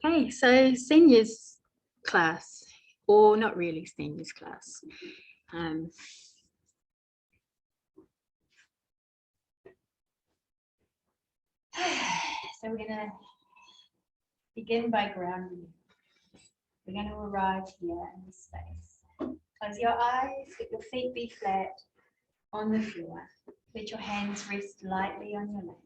Okay, so seniors class, or not really seniors class. So we're going to begin by grounding. We're going to arrive here in this space. Close your eyes, let your feet be flat on the floor. Let your hands rest lightly on your lap.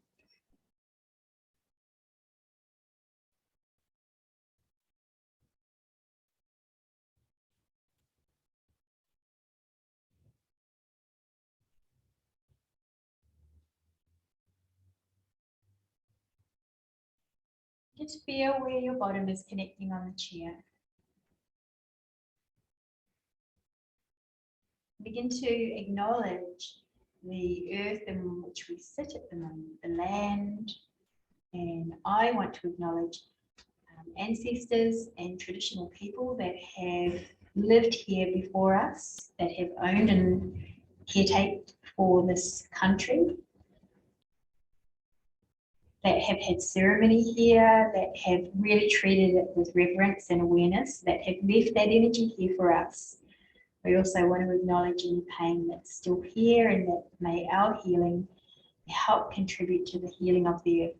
Just feel where your bottom is connecting on the chair. Begin to acknowledge the earth in which we sit at the moment, the land, and I want to acknowledge ancestors and traditional people that have lived here before us, that have owned and caretaked for this country, that have had ceremony here, that have really treated it with reverence and awareness, that have left that energy here for us. We also want to acknowledge any pain that's still here, and that may our healing help contribute to the healing of the earth.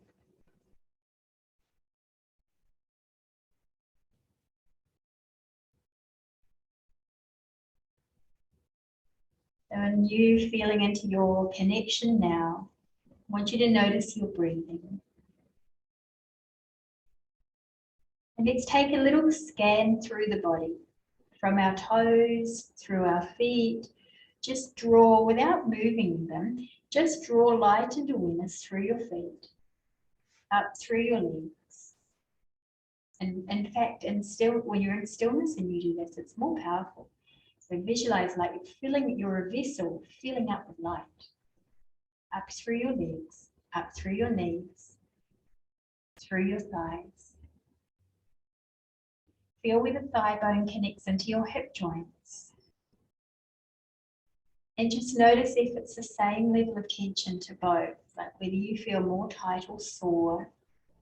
So and you feeling into your connection now, I want you to notice your breathing. And let's take a little scan through the body, from our toes, through our feet. Just draw, without moving them, just draw light and awareness through your feet, up through your legs. And in fact, when you're in stillness and you do this, it's more powerful. So visualize like you're a vessel filling up with light. Up through your legs, up through your knees, through your thighs. Feel where the thigh bone connects into your hip joints. And just notice if it's the same level of tension to both, like whether you feel more tight or sore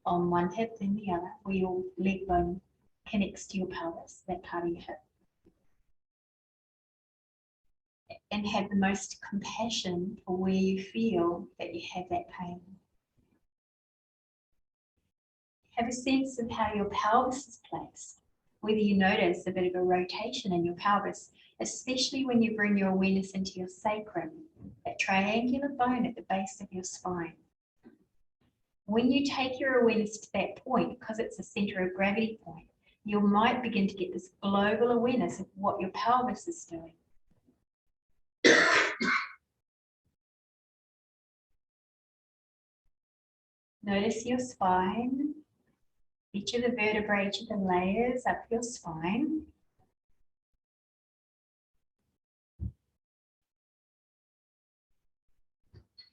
on one hip than the other, where your leg bone connects to your pelvis, that part of your hip. And have the most compassion for where you feel that you have that pain. Have a sense of how your pelvis is placed, whether you notice a bit of a rotation in your pelvis, especially when you bring your awareness into your sacrum, that triangular bone at the base of your spine. When you take your awareness to that point, because it's a center of gravity point, you might begin to get this global awareness of what your pelvis is doing. Notice your spine, each of the vertebrae, each of the layers up your spine.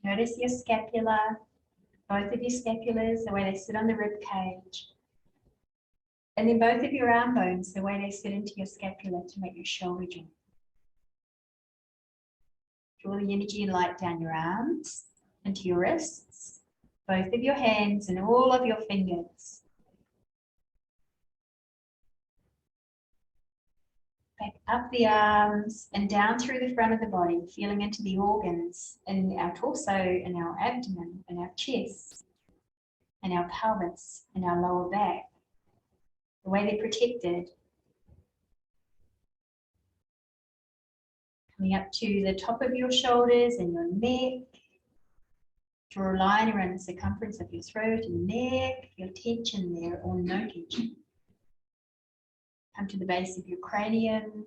Notice your scapula, both of your scapulas, the way they sit on the rib cage. And then both of your arm bones, the way they sit into your scapula to make your shoulder joint. Draw the energy and light down your arms, into your wrists, both of your hands and all of your fingers. Back up the arms and down through the front of the body, feeling into the organs in our torso and our abdomen and our chest and our pelvis and our lower back, the way they're protected. Coming up to the top of your shoulders and your neck. Draw a line around the circumference of your throat and neck. Feel tension there or no tension. Come to the base of your cranium,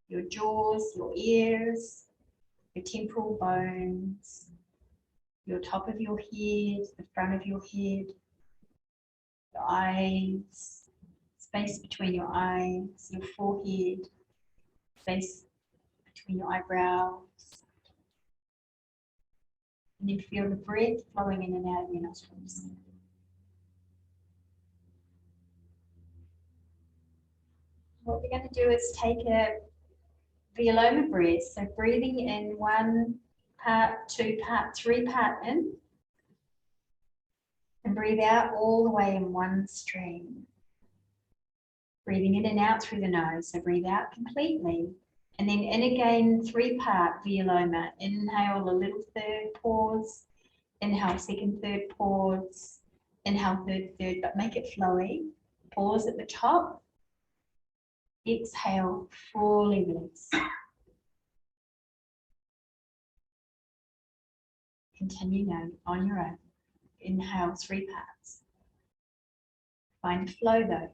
your jaws, your ears, your temporal bones, your top of your head, the front of your head, your eyes, space between your eyes, your forehead, space between your eyebrows. And then feel the breath flowing in and out of your nostrils. What we're going to do is take a Violoma breath, so breathing in 1 part, 2 part, 3 part in, and breathe out all the way in one stream. Breathing in and out through the nose. So breathe out completely. And then in again, 3-part Violoma. Inhale a little third pause. Inhale second third pause. Inhale third, but make it flowy. Pause at the top. Exhale, fully release. Continue now on your own. Inhale 3 parts. Find a flow though.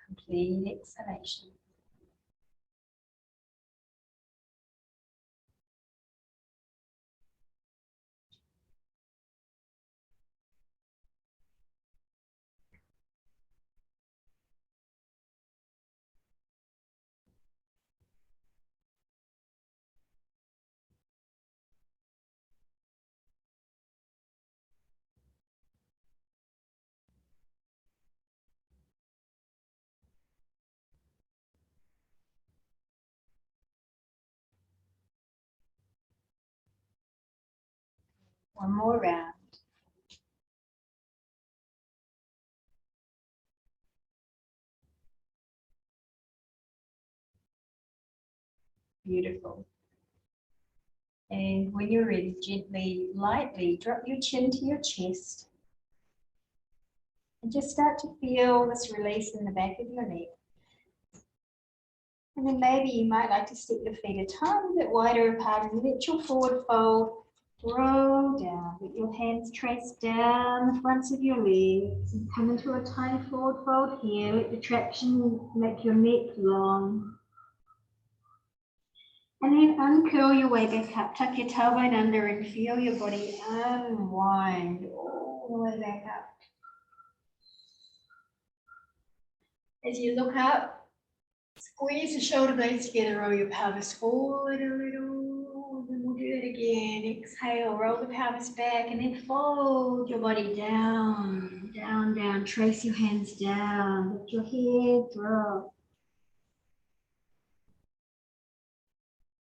Complete exhalation. One more round. Beautiful. And when you're ready, gently, lightly drop your chin to your chest. And just start to feel this release in the back of your neck. And then maybe you might like to step your feet a tiny bit wider apart and let your forward fold roll down. Let your hands trace down the fronts of your legs and come into a tiny forward fold here. Let the traction make your neck long. And then uncurl your way back up. Tuck your tailbone under and feel your body unwind all the way back up. As you look up, squeeze the shoulder blades together, roll your pelvis forward a little. Then we'll do that again. Exhale, roll the pelvis back and then fold your body down, down, down. Trace your hands down. Let your head drop.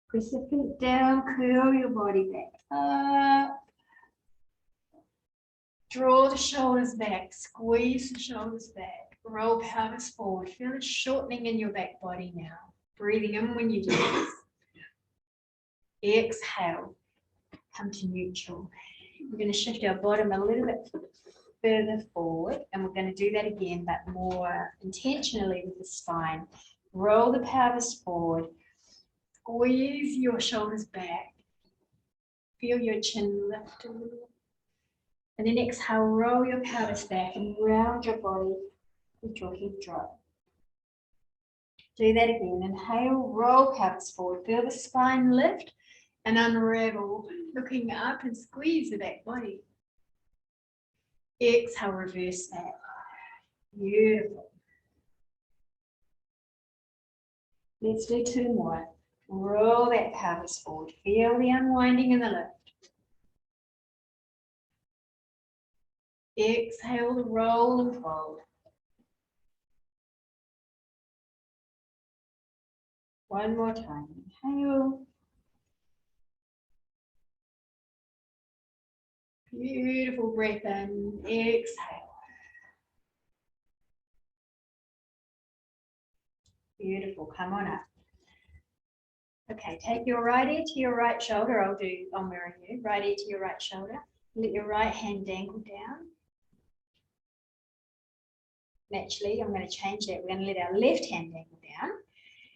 Press the feet down, curl your body back up. Draw the shoulders back, squeeze the shoulders back. Roll pelvis forward. Feel a shortening in your back body now. Breathing in when you do this. Exhale. Come to neutral. We're going to shift our bottom a little bit further forward, and we're going to do that again, but more intentionally with the spine. Roll the pelvis forward. Squeeze your shoulders back. Feel your chin lift a little. And then exhale, roll your pelvis back and round your body with your head drop. Do that again. Inhale, roll pelvis forward. Feel the spine lift and unravel. Looking up and squeeze the back body. Exhale, reverse that. Beautiful. Let's do 2 more. Roll that pelvis forward. Feel the unwinding and the lift. Exhale, roll and fold. One more time. Inhale. Beautiful breath in. Exhale. Beautiful. Come on up. Okay, take your right ear to your right shoulder. I'll mirror you. Right ear to your right shoulder. Let your right hand dangle down. Naturally, I'm going to change that. We're going to let our left hand dangle down.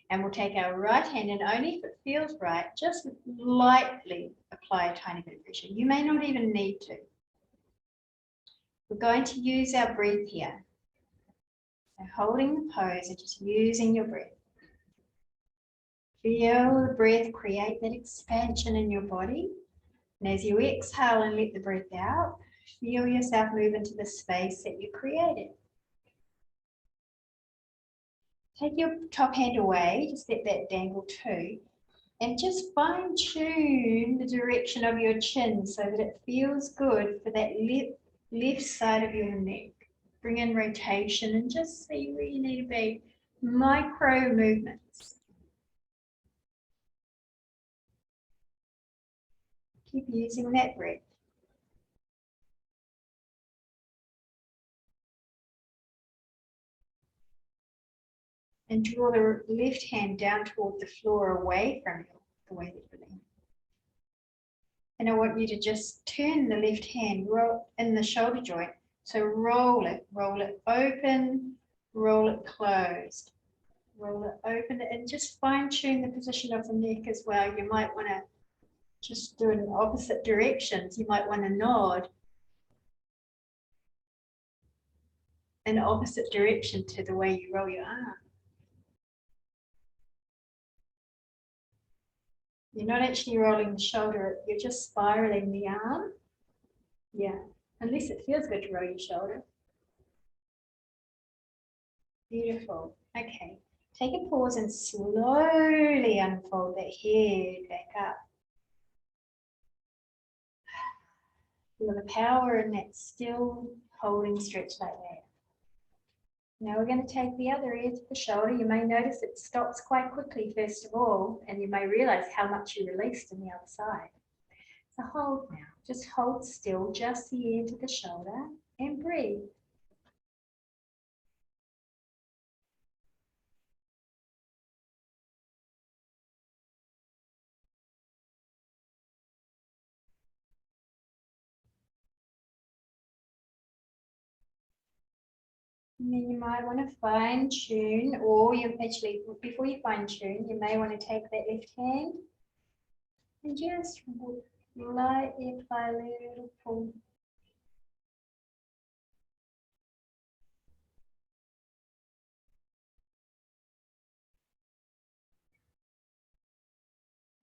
And we'll take our right hand and only if it feels right, just lightly apply a tiny bit of pressure. You may not even need to. We're going to use our breath here. So holding the pose and just using your breath. Feel the breath create that expansion in your body. And as you exhale and let the breath out, feel yourself move into the space that you created. Take your top hand away, just let that dangle too, and just fine tune the direction of your chin so that it feels good for that left side of your neck. Bring in rotation and just see where you need to be. Micro movements. Keep using that breath. And draw the left hand down toward the floor away from you, the way that you're leaning. And I want you to just turn the left hand in the shoulder joint. So roll it open, roll it closed, roll it open, and just fine tune the position of the neck as well. You might want to just do it in opposite directions. You might want to nod in opposite direction to the way you roll your arm. You're not actually rolling the shoulder, you're just spiraling the arm. Yeah, unless it feels good to roll your shoulder. Beautiful. Okay, take a pause and slowly unfold that head back up. Feel the power in that still holding stretch like that. Now we're going to take the other edge of the shoulder. You may notice it stops quite quickly first of all, and you may realize how much you released on the other side. So hold now, just hold still, just the edge of the shoulder, and breathe. And then you might want to fine tune, or you actually, before you fine tune, you may want to take that left hand and just lightly apply a little pull.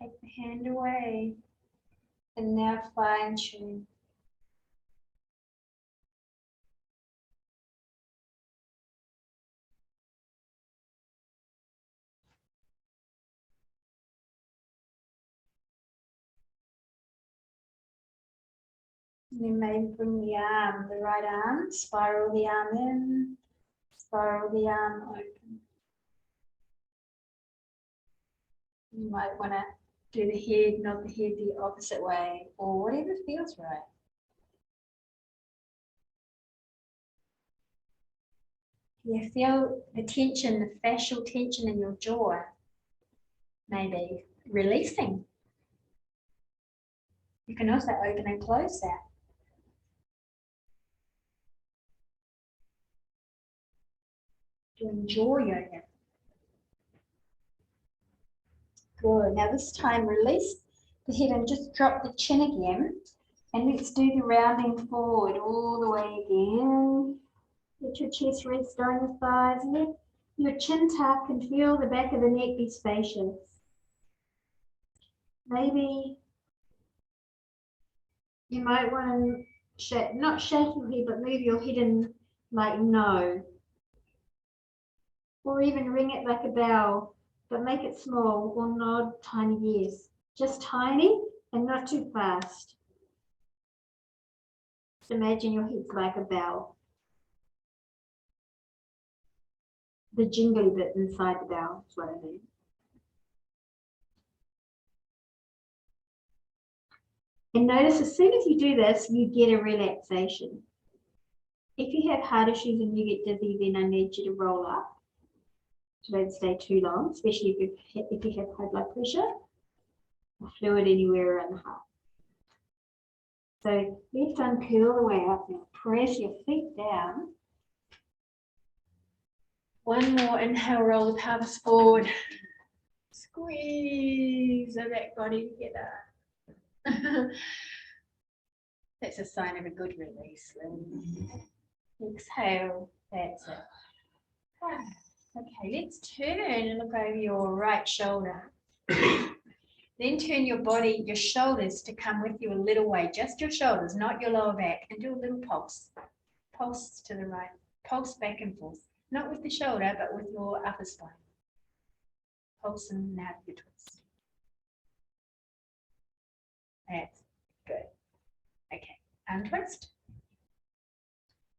Take the hand away, and now fine tune. You may bring the arm, the right arm, spiral the arm in, spiral the arm open. You might want to do the head, nod the head the opposite way, or whatever feels right. You feel the tension, the fascial tension in your jaw, maybe releasing. You can also open and close that. Doing jaw yoga. Good. Now this time release the head and just drop the chin again. And let's do the rounding forward all the way again. Let your chest rest on your thighs. Let your chin tuck and feel the back of the neck be spacious. Maybe you might want to not shake your head, but move your head in like no. Or even ring it like a bell, but make it small, or nod tiny yes. Just tiny and not too fast. Just imagine your head's like a bell. The jingly bit inside the bell is what I mean. And notice as soon as you do this, you get a relaxation. If you have heart issues and you get dizzy, then I need you to roll up. So don't stay too long, especially if you have high blood pressure or fluid anywhere around the heart. So left arm curl the way up. Now press your feet down. One more inhale, roll the pelvis forward. Squeeze the back body together. That's a sign of a good release. Exhale, that's it. Okay, let's turn and look over your right shoulder. Then turn your body, your shoulders to come with you a little way, just your shoulders, not your lower back, and do a little pulse. Pulse to the right, pulse back and forth. Not with the shoulder, but with your upper spine. Pulse and out your twist. That's good. Okay, untwist.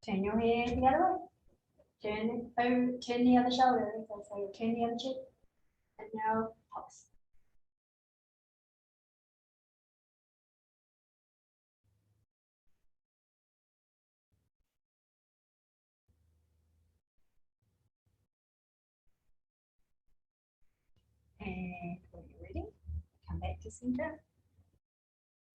Turn your head the other way. Turn the other shoulder. So turn the other cheek. And now pulse. to center.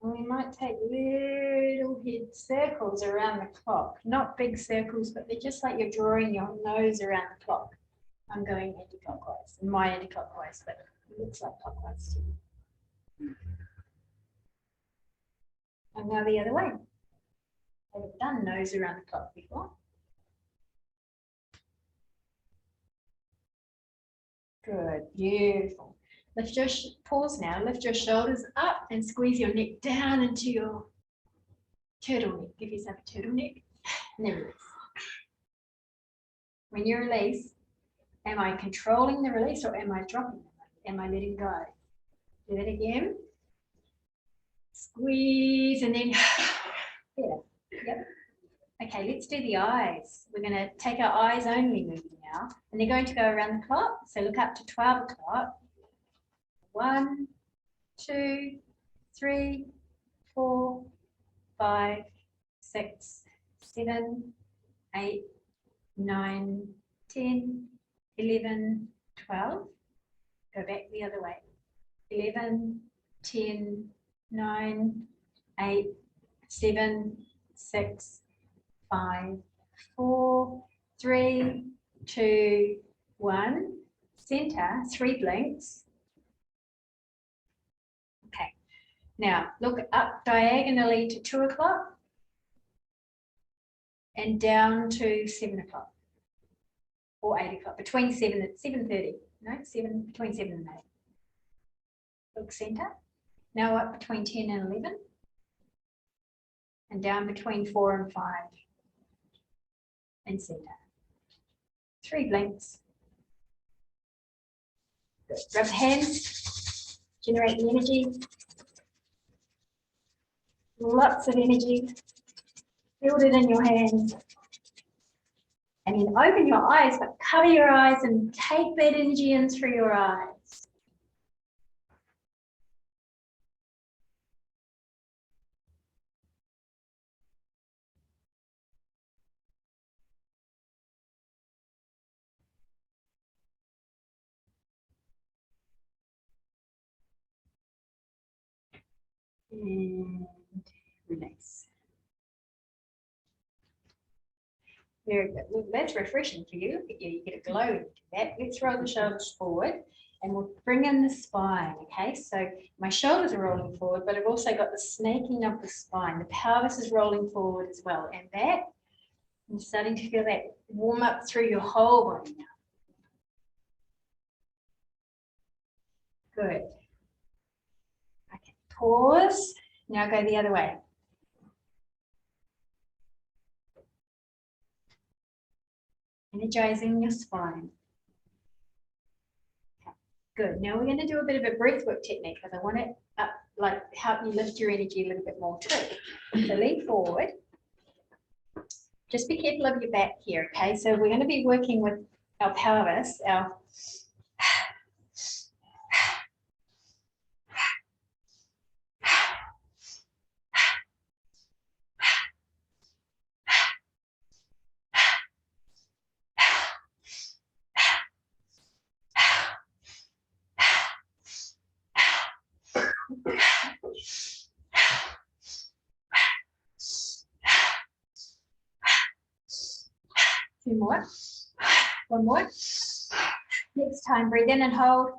And we might take little head circles around the clock. Not big circles, but they're just like you're drawing your nose around the clock. I'm going anti-clockwise, and my anti-clockwise, but it looks like clockwise too. And now the other way. I've done nose around the clock before. Good, beautiful. Lift your, pause now, lift your shoulders up and squeeze your neck down into your turtleneck. Give yourself a turtleneck and then release. When you release, am I controlling the release or am I dropping it? Am I letting go? Do that again. Squeeze and then, yeah, yep. Okay, let's do the eyes. We're going to take our eyes only moving now, and they're going to go around the clock. So look up to 12 o'clock. 1, 2, 3, 4, 5, 6, 7, 8, 9, 10, 11, 12. Go back the other way. 11, 10, 9, 8, 7, 6, 5, 4, 3, 2, 1. Center, 3 blinks. Okay. Now look up diagonally to 2 o'clock and down to 7 o'clock or 8 o'clock, between 7 and 7:30. No, 7, between 7 and 8. Look center. Now up between 10 and 11 and down between 4 and 5 and center. 3 blinks. Good. Rub hands, generate the energy. Lots of energy. Build it in your hands. And then open your eyes, but cover your eyes and take that energy in through your eyes. And release. Very good. Look, that's refreshing for you. Look at you, you get a glow into that. Let's roll the shoulders forward and we'll bring in the spine. Okay, so my shoulders are rolling forward, but I've also got the snaking of the spine. The pelvis is rolling forward as well. And that, I'm starting to feel that warm up through your whole body now. Good. Okay, pause. Now go the other way. Energizing your spine. Okay, good. Now we're going to do a bit of a breathwork technique because I want to like help you lift your energy a little bit more too. So lean forward. Just be careful of your back here, okay? So we're going to be working with our pelvis, our two more. One more. Next time, breathe in and hold.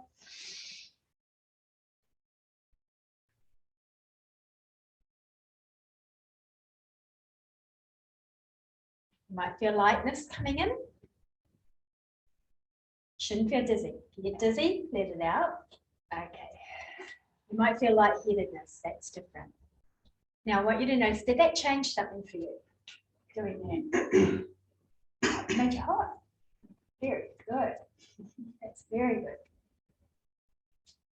You might feel lightness coming in. Shouldn't feel dizzy. If you get dizzy, let it out. Okay. You might feel lightheadedness. That's different. Now, I want you to notice, did that change something for you? Doing that. Make it hot. Very good. That's very good.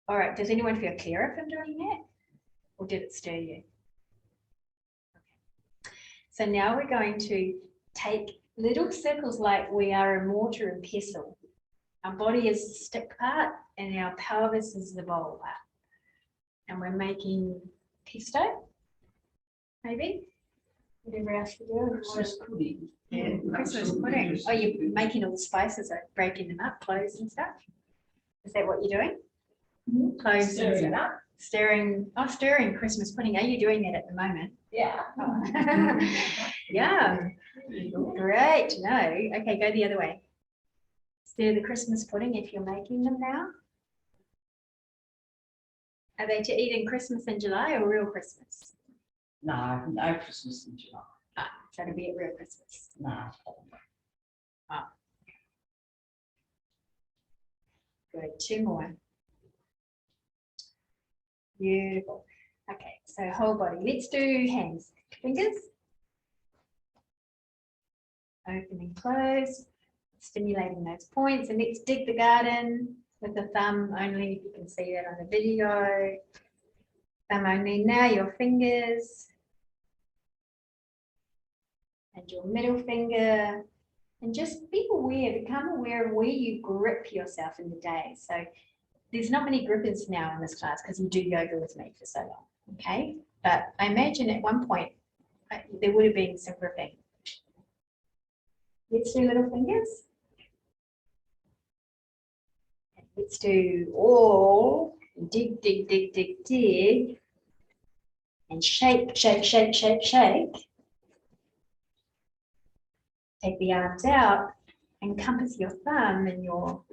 All right. Does anyone feel clearer from doing that? Or did it stir you? Okay. So now we're going to take little circles like we are a mortar and pestle. Our body is the stick part and our pelvis is the bowl part. And we're making pesto, maybe? Whatever else you do. Christmas pudding. Yeah, Christmas pudding. Oh, you're making all the spices, like breaking them up, cloves and stuff? Is that what you're doing? Cloves and stuff. Stirring, oh, stirring Christmas pudding. Are you doing that at the moment? Yeah. Oh. Yeah. Great. No. Okay, go the other way. Stir the Christmas pudding if you're making them now. Are they to eat in Christmas in July or real Christmas? No, no Christmas in July. Ah, so it'll be at real Christmas. No. Ah. Good. 2 more. Beautiful. Okay, so whole body. Let's do hands. Fingers. Open and close. Stimulating those points. And let's dig the garden with the thumb only, if you can see that on the video. Thumb only. Now your fingers. And your middle finger. And just be aware, become aware of where you grip yourself in the day. So there's not many grippers now in this class because you do yoga with me for so long, okay? But I imagine at one point there would have been some gripping. Let's do little fingers. Let's do all, dig, dig, dig, dig, dig, and shake, shake, shake, shake, shake. Take the arms out, encompass your thumb and your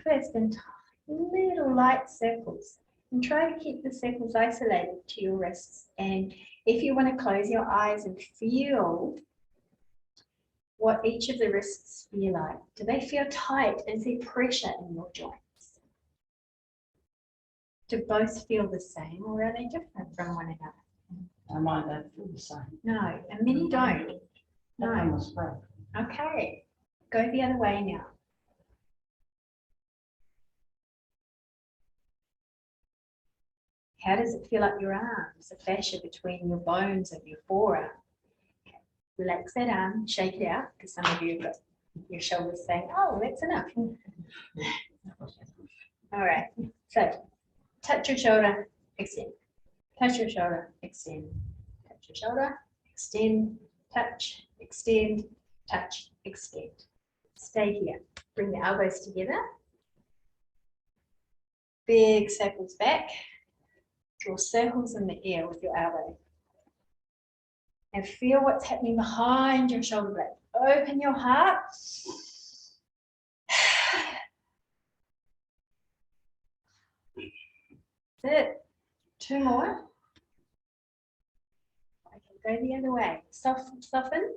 fist and little light circles. And try to keep the circles isolated to your wrists. And if you want to close your eyes and feel what each of the wrists feel like. Do they feel tight? Is there pressure in your joints? Do both feel the same or are they different from one another? Mine don't feel the same. No, and many don't. No. Okay, go the other way now. How does it feel up your arms, the fascia between your bones of your forearm? Okay. Relax that arm, shake it out, because some of you have got your shoulders saying, oh, that's enough. All right, so touch your shoulder, extend. Touch your shoulder, extend. Touch your shoulder, extend, touch, extend, touch, extend. Stay here. Bring the elbows together. Big circles back. Draw circles in the air with your elbow. And feel what's happening behind your shoulder blade. Open your heart. That's it. 2 more. Okay, go the other way. Soften. Soften.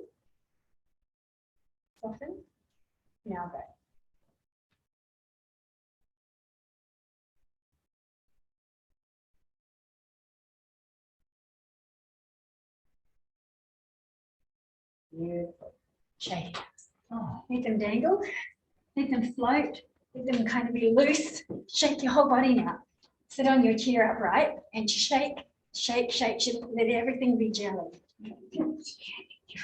Now go. Beautiful. Shake. Oh, let them dangle. Let them float. Let them kind of be loose. Shake your whole body now. Sit on your chair upright and shake, shake, shake, shake. Let everything be jelly.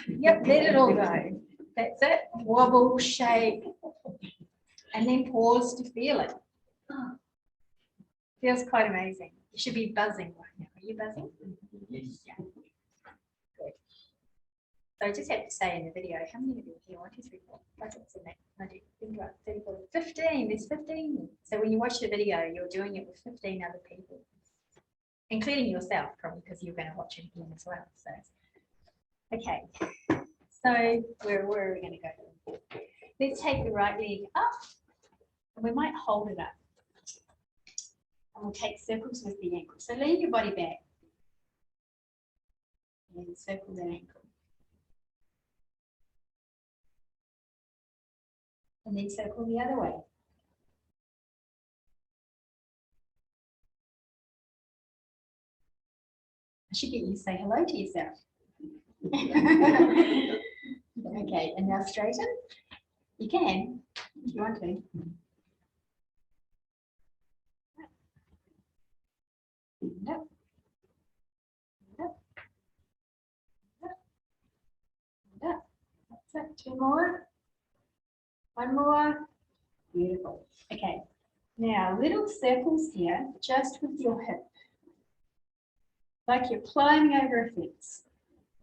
Yep, let it all go. That's it. Wobble, shake, and then pause to feel it. Feels quite amazing. You should be buzzing right now. Are you buzzing? Yes. Yeah. Good. So I just have to say in the video, how many of you here? 1, 2, 3, 4, 5, 6, 7, 8, 9, 10, think about 30, 40, 15. There's 15. So when you watch the video, you're doing it with 15 other people, including yourself, probably because you're going to watch it again as well. So, okay. So where are we going to go? Let's take the right leg up. And we might hold it up. And we'll take circles with the ankle. So lean your body back. And circle the ankle. And then circle the other way. I should get you to say hello to yourself. Okay, and now straighten. You can, if you want to. Up. Up. Up. Up. That's it. 2 more. 1 more. Beautiful. Okay. Now little circles here, just with your hip. Like you're climbing over a fence.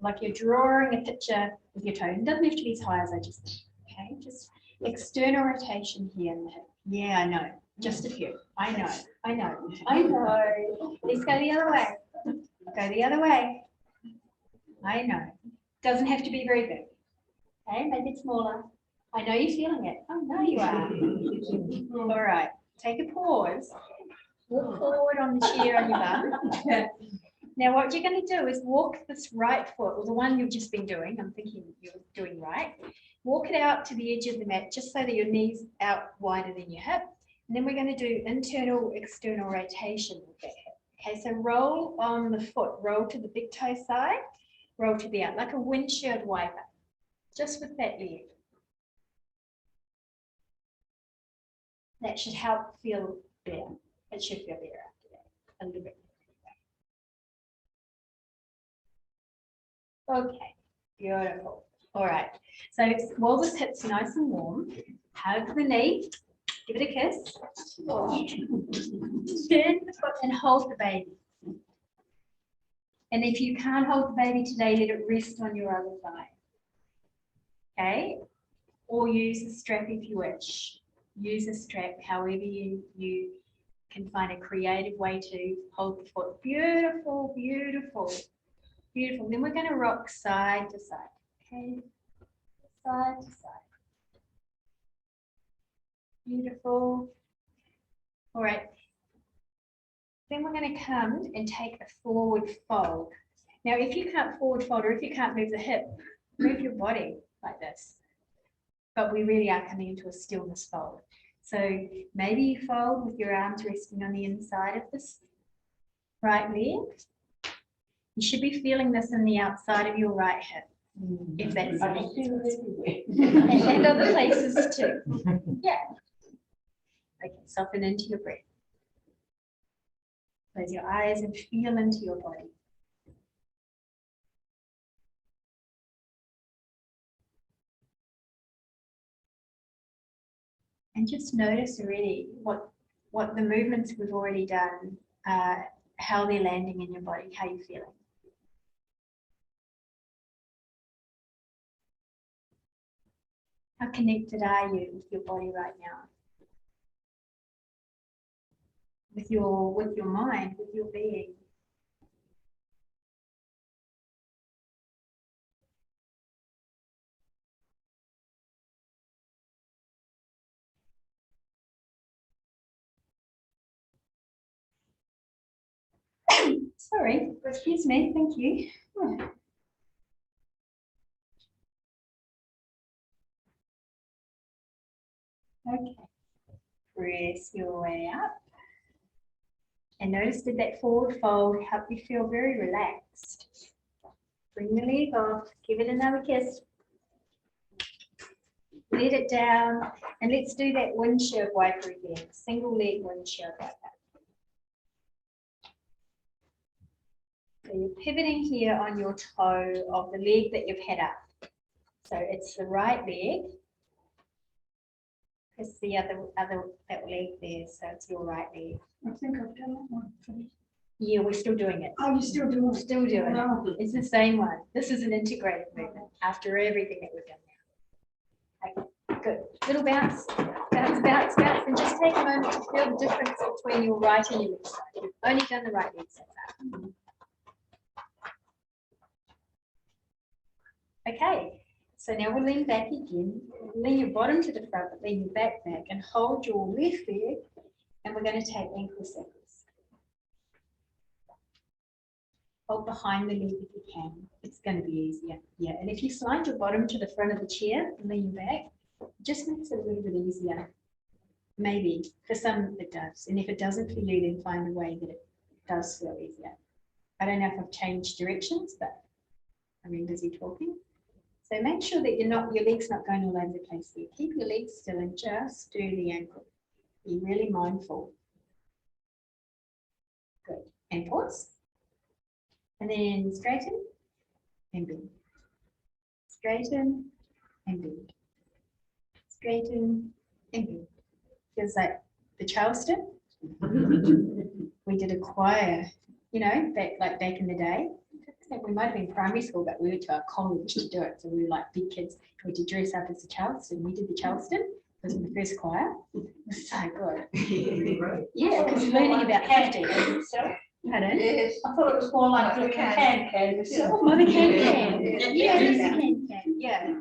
Like you're drawing a picture with your toe. It doesn't have to be as high as I just did. Okay, just external rotation here in the hip. Yeah, I know. Just a few. I know. I know. I know. Let's go the other way. Go the other way. I know. Doesn't have to be very big. Okay, make it smaller. I know you're feeling it. I know you are. All right. Take a pause. Walk forward on the chair on your bum. Now what you're going to do is walk this right foot, or the one you've just been doing, I'm thinking you're doing right. Walk it out to the edge of the mat, just so that your knee's out wider than your hip. And then we're going to do internal, external rotation with that hip. Okay, so roll on the foot, roll to the big toe side, roll to the out, like a windshield wiper, just with that leg. That should help feel better. It should feel better after that, a little bit. Okay, beautiful. All right, so while this hip's nice and warm, hug the knee, give it a kiss. Turn the foot and hold the baby. And if you can't hold the baby today, let it rest on your other thigh. Okay, or use a strap if you wish. Use a strap however you can find a creative way to hold the foot. Beautiful, beautiful. Beautiful. Then we're going to rock side to side. Okay, side to side. Beautiful. All right. Then we're going to come and take a forward fold. Now, if you can't forward fold, or if you can't move the hip, move your body like this. But we really are coming into a stillness fold. So maybe you fold with your arms resting on the inside of this right leg. You should be feeling this in the outside of your right hip, if that's and other places too. Yeah. Okay, soften into your breath. Close your eyes and feel into your body. And just notice already what the movements we've already done, how they're landing in your body, how you're feeling. How connected are you with your body right now? With your mind, with your being. Sorry, excuse me, thank you. Okay, press your way up. And notice that that forward fold help you feel very relaxed. Bring the leg off, give it another kiss. Let it down, and let's do that windshield wiper again, single leg windshield wiper. So you're pivoting here on your toe of the leg that you've had up. So it's the right leg. It's the other that leg there, so it's your right leg. I think I've done that one. Yeah, we're still doing it. Oh, you're still doing it? Still doing Wow. it. It's the same one. This is an integrated movement after everything that we've done now. Okay, good. Little bounce, bounce, bounce, bounce, and just take a moment to feel the difference between your right and your left side. You've only done the right leg so far. Okay, so now we'll lean back again. Lean your bottom to the front, but lean your back, and hold your left leg, and we're going to take ankle circles. Hold behind the leg if you can. It's going to be easier. Yeah, and if you slide your bottom to the front of the chair and lean back, it just makes it a little bit easier. Maybe, for some it does. And if it doesn't for you, then find a way that it does feel easier. I don't know if I've changed directions, but I've been busy talking. So make sure that your leg's not going all over the place here. Keep your legs still and just do the ankle. Be really mindful. Good. And pause. And then straighten and bend. Straighten and bend. Straighten and bend. Feels like the Charleston. We did a choir, you know, back in the day. We might have been primary school, but we went to our college to do it. So we were like big kids. We did dress up as the Charleston. We did the Charleston. was in the first choir. It was so good. Right. Yeah, because learning about acting. Pardon? Yes, I thought it was more like the can yourself. Oh, the can. Yeah, it is the can. Yeah.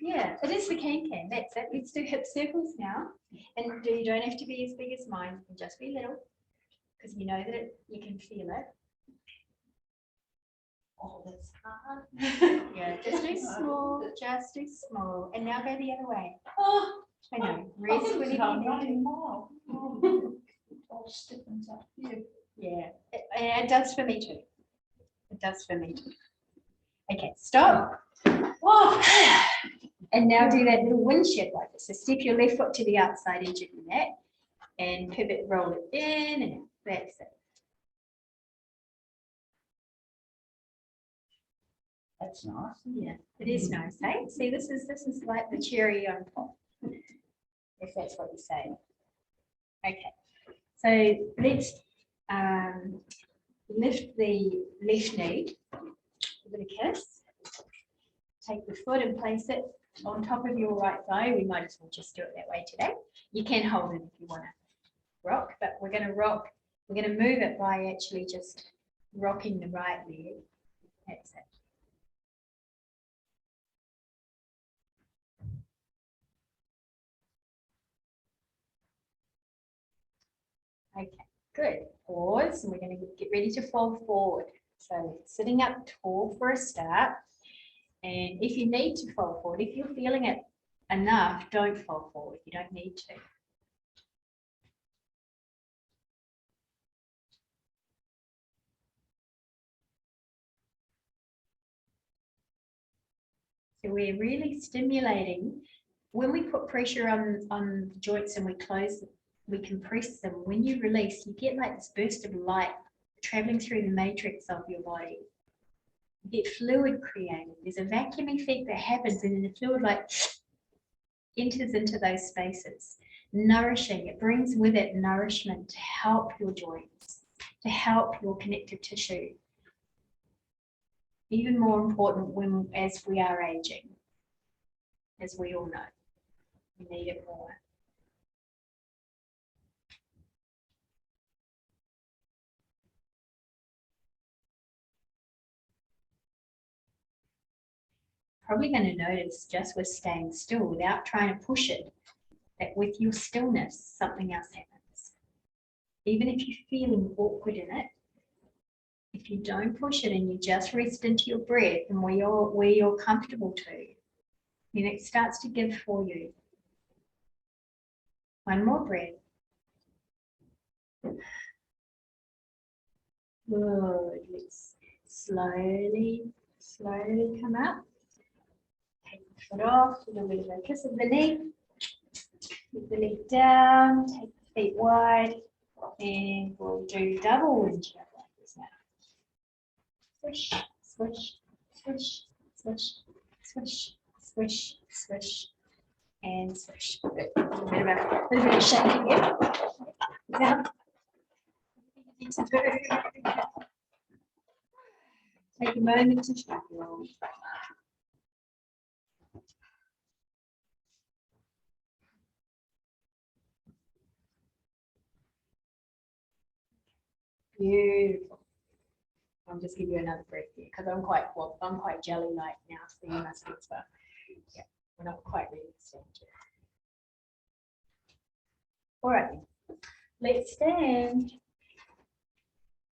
Yeah, it is the can. That's it. Let's do hip circles now. And you don't have to be as big as mine. You can just be little. Because you know that you can feel it. Oh, that's hard. Yeah, just do small, just do small. And now go the other way. Oh, I know. I Rest think whenever it's you hard need to. running more. Oh, all stiffens up here. Yeah, it does for me too. It does for me too. Okay, stop. Oh, And now do that little windshield like this. So step your left foot to the outside edge of your mat and pivot, roll it in and out. That's it. that's nice. Yeah, it is nice, hey? See, this is like the cherry on top, if that's what you say. Okay, so let's lift the left knee, give it a kiss. Take the foot and place it on top of your right thigh. We might as well just do it that way today. You can hold it if you want to rock, but we're going to rock. We're going to move it by actually just rocking the right leg. That's it. Okay, good. Pause, and we're going to get ready to fold forward. So sitting up tall for a start. And if you need to fold forward, if you're feeling it enough, don't fold forward. You don't need to. So we're really stimulating. When we put pressure on the joints and we close, we compress them. When you release, you get like this burst of light traveling through the matrix of your body. You get fluid created. There's a vacuum effect that happens, and then the fluid like enters into those spaces, nourishing. It brings with it nourishment to help your joints, to help your connective tissue. Even more important as we are aging, as we all know. We need it more. Probably going to notice just with staying still without trying to push it, that with your stillness, something else happens. Even if you're feeling awkward in it, if you don't push it and you just rest into your breath and where you're comfortable to, then it starts to give for you. One more breath. Good. Let's slowly come up. Take the foot off, a little bit of a kiss of the knee. Put the leg down, take the feet wide, and we'll do double windshield like this now. Swish, swish, swish, swish, swish, swish, swish, and swish. Good. A little bit of shaking here. Down. Take a moment to shake your arms. Beautiful. I'll just give you another breath here because I'm quite jelly-like now, so you must be as well. Yeah, we're not quite ready to stand yet. All right, let's stand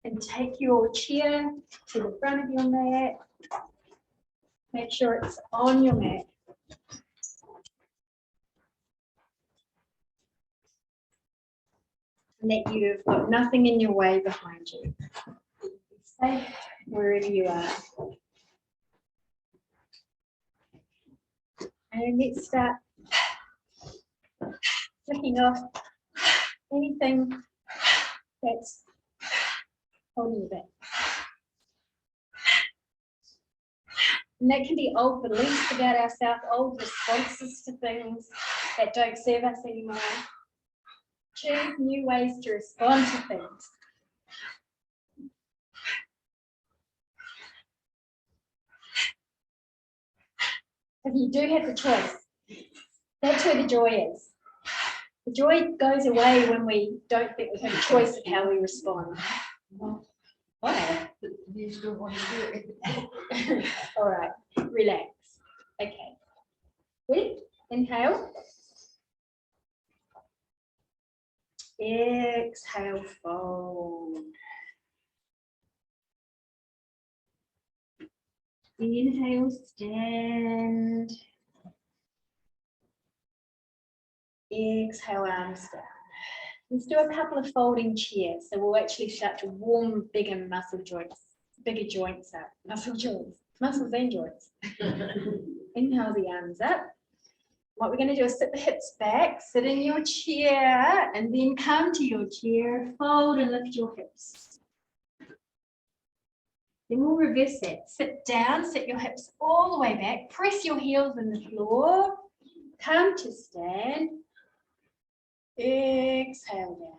and take your chair to the front of your mat. Make sure it's on your mat. And that you've got nothing in your way behind you. Safe wherever you are. And let's start flicking off anything that's holding you back. And that can be old beliefs about ourselves, old responses to things that don't serve us anymore. Choose new ways to respond to things. But you do have the choice. That's where the joy is. The joy goes away when we don't think we have a choice of how we respond. Why? You still want to do it. All right, relax. Okay. Ready? Inhale. Exhale, fold. Inhale, stand. Exhale, arms down. Let's do a couple of folding chairs. So we'll actually start to warm bigger muscle joints, bigger joints up, muscles and joints. Inhale the arms up. What we're going to do is sit the hips back, sit in your chair, and then come to your chair, fold and lift your hips. Then we'll reverse that. Sit down, sit your hips all the way back, press your heels in the floor, come to stand, exhale down.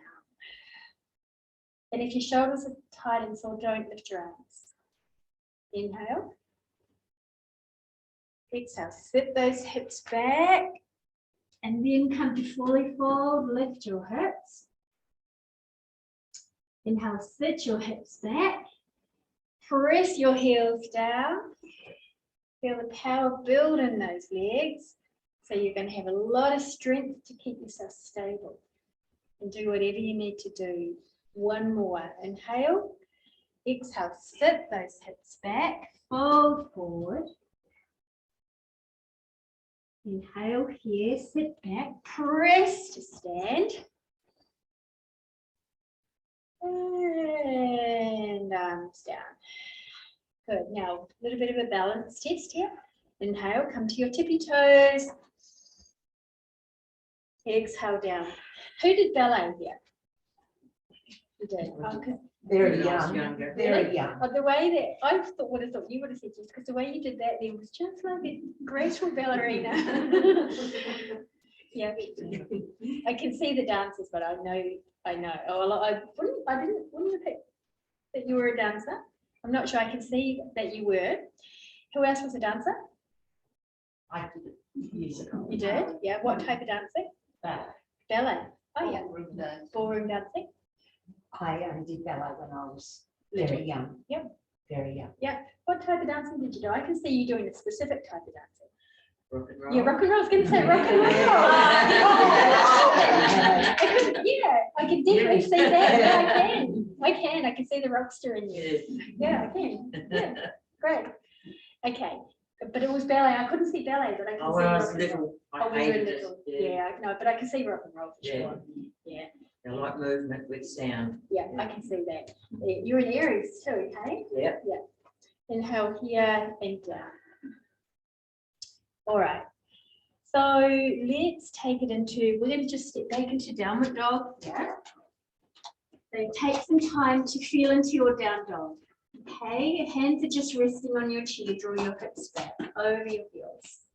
And if your shoulders are tight and sore, don't lift your arms. Inhale. Exhale, sit those hips back and then come to fully fold, lift your hips. Inhale, sit your hips back, press your heels down, feel the power build in those legs. So you're going to have a lot of strength to keep yourself stable and do whatever you need to do. One more, inhale, exhale, sit those hips back, fold forward. Inhale here, sit back, press to stand. And arms down. Good, now a little bit of a balance test here. Inhale, come to your tippy toes. Exhale down. Who did ballet here? You did. Okay. Very When I was young, younger. very young. The way that I would have thought you would have said yes, because the way you did that then was just like a graceful ballerina. Yeah, I can see the dances, but I know. Oh, well, I wouldn't have picked that you were a dancer. I'm not sure. I can see that you were. Who else was a dancer? I did it years ago. You did? Yeah. What type of dancing? Ballet. Oh yeah. Ballroom dancing. I did ballet when I was very young. Yep. Very young. Yeah. What type of dancing did you do? I can see you doing a specific type of dancing. Rock and roll. Yeah, rock and roll. I was going to say rock and roll. Yeah, I can definitely see that. Yeah, I can. I can see the rockster in you. Yeah, I can. Yeah, great. Okay, but it was ballet. I couldn't see ballet, but I can Oh, see when I was rock and roll. little, Oh, I when you were hated it. little. Yeah, no, but I can see rock and roll for Yeah. sure. Yeah, I like movement with sound. yeah, I can see that. Yeah, you're in Aries too, okay? Yeah. Yeah. Inhale here and down. All right. So let's take it into, we're going to just step back into downward dog here. So take some time to feel into your down dog. Okay, your hands are just resting on your chair, draw your hips back over your heels.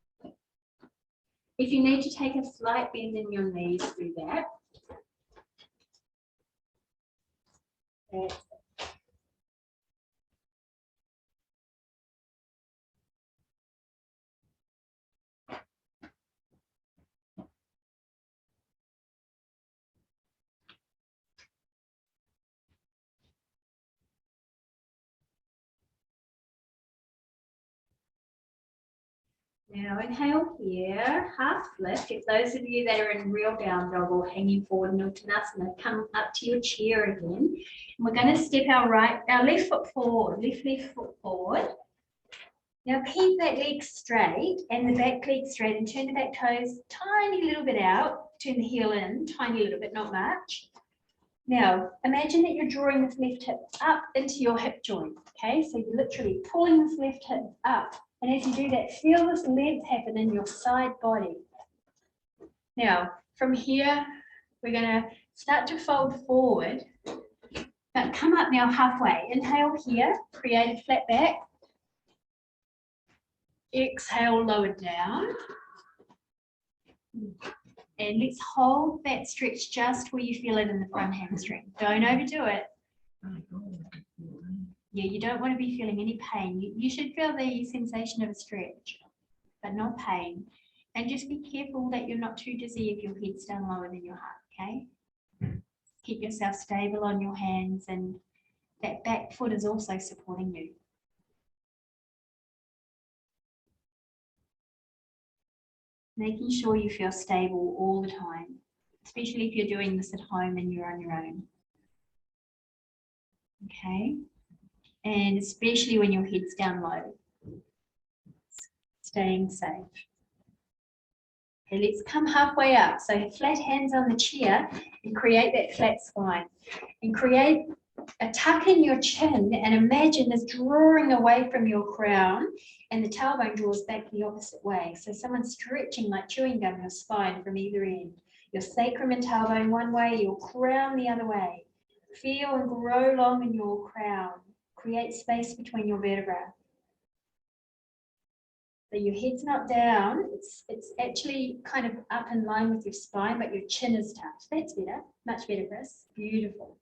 If you need to take a slight bend in your knees, do that. That's it. Now inhale here, half lift. If those of you that are in real down dog or hanging forward in Uttanasana, come up to your chair again. And we're going to step our left foot forward, left foot forward. Now keep that leg straight and the back leg straight and turn the back toes tiny little bit out. Turn the heel in, tiny little bit, not much. Now imagine that you're drawing this left hip up into your hip joint. Okay, so you're literally pulling this left hip up. And as you do that, feel this length happen in your side body. Now, from here, we're going to start to fold forward. But come up now halfway. Inhale here, create a flat back. Exhale, lower down. And let's hold that stretch just where you feel it in the front hamstring. Don't overdo it. Yeah, you don't want to be feeling any pain. You should feel the sensation of a stretch, but not pain. And just be careful that you're not too dizzy if your head's down lower than your heart, okay? Keep yourself stable on your hands, and that back foot is also supporting you. Making sure you feel stable all the time, especially if you're doing this at home and you're on your own. Okay? And especially when your head's down low. Staying safe. Okay, let's come halfway up. So flat hands on the chair and create that flat spine. And create a tuck in your chin, and imagine this drawing away from your crown, and the tailbone draws back the opposite way. So someone's stretching like chewing gum your spine from either end. Your sacrum and tailbone one way, your crown the other way. Feel and grow long in your crown. Create space between your vertebrae. So your head's not down, it's actually kind of up in line with your spine, but your chin is tucked. That's better, much better, Chris. Beautiful.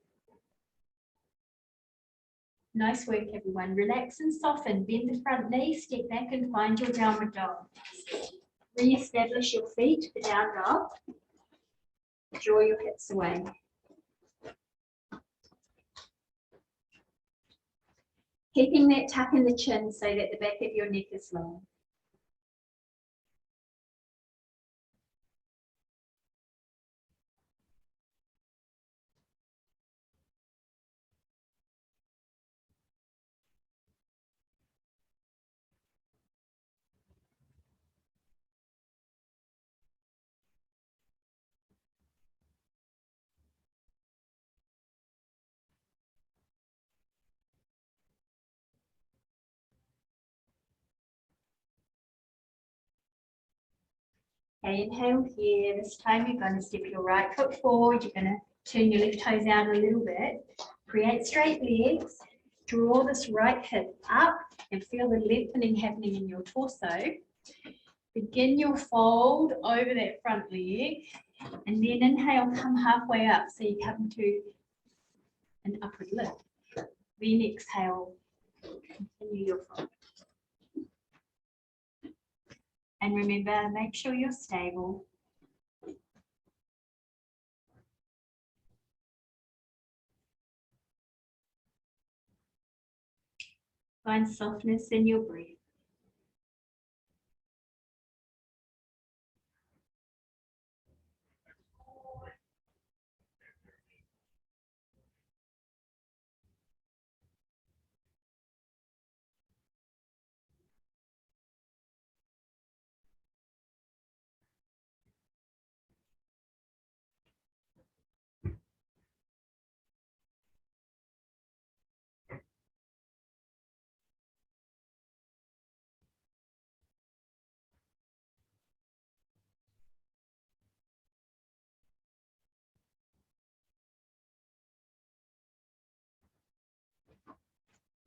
Nice work, everyone. Relax and soften. Bend the front knee, step back and find your downward dog. Re-establish your feet for down dog. Draw your hips away. Keeping that tuck in the chin so that the back of your neck is long. Okay, inhale here. This time you're going to step your right foot forward. You're going to turn your left toes out a little bit. Create straight legs. Draw this right hip up and feel the lengthening happening in your torso. Begin your fold over that front leg, and then inhale, come halfway up. So you come to an upward lift. Then exhale, continue your fold. And remember, make sure you're stable. Find softness in your breath.